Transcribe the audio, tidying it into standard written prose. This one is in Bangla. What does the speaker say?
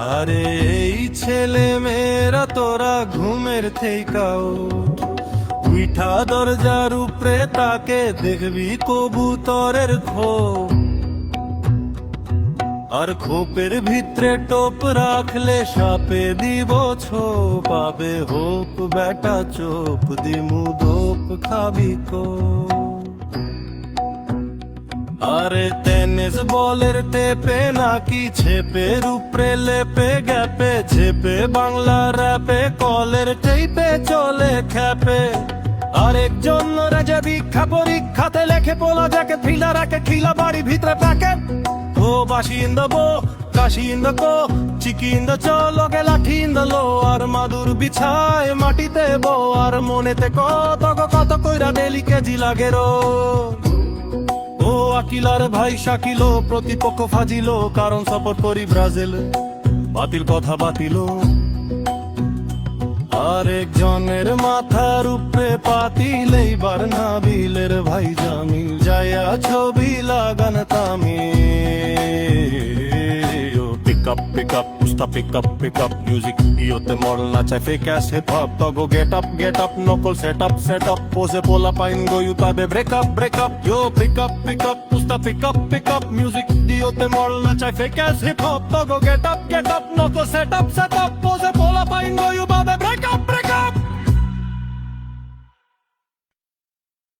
আরে এই ছেলে মেয়েরা তোরা ঘুমের থেইকা উঠ, উঠা দরজার উপরে তাকে দেখবি কবুতরের খোপ, আর খোপের ভিতরে টোপ রাখলে সাপে দিব ছোপ, পাবে হোপ বেটা চোপ দিমু দোপ খাবি কো। আরে টেনিস বলের টেপে নাকি ছেপের উপরে লেপে গ্যাপে, ছেপে বাংলা র্যাপে কলের টেপে চলে খ্যাপে। আরেকজন রাজা দীক্ষা পরীক্ষাতে লেখে পোলা যাকে ফিলা রাখে খিলা বাড়ি ভিতরে প্যাকেট। ও বাসি ইন দ্য বো, কাশি ইন দ্য কো, চিকি ইন দ্য চলো গে লাঠি ইন দ্য লো, আর মাদুর বিছায় মাটিতে বো, আর মনেতে কত কত কইরা ডেলি কেজি লাগে রো। ও আকিলার ভাই শাকিলো প্রতিপক্ষ ফাজিলো, কারণ সাপোর্ট করি ব্রাজিল, বাতিল কথা বাতিল। আরেকজনের মাথার উপরে পাতিল, এইবার নাবিলের ভাই জামিল, যায়া ছবি লাগান তামিল। Pick up, pusta pick up, music ইয়োতে মডেল নাচায় ফেক অ্যাস হিপ হপ, তগো গেট আপ নকল সেট আপ, পোজে পোলা পাইন গো ইউতাবে break up, yo pick up, পুস্তা পিক আপ, মিউজিক ইয়োতে মডেল নাচায় ফেক অ্যাস হিপ হপ, তগো গেট আপ নকল সেট আপ, পোজে পোলা পাইন গো ইউ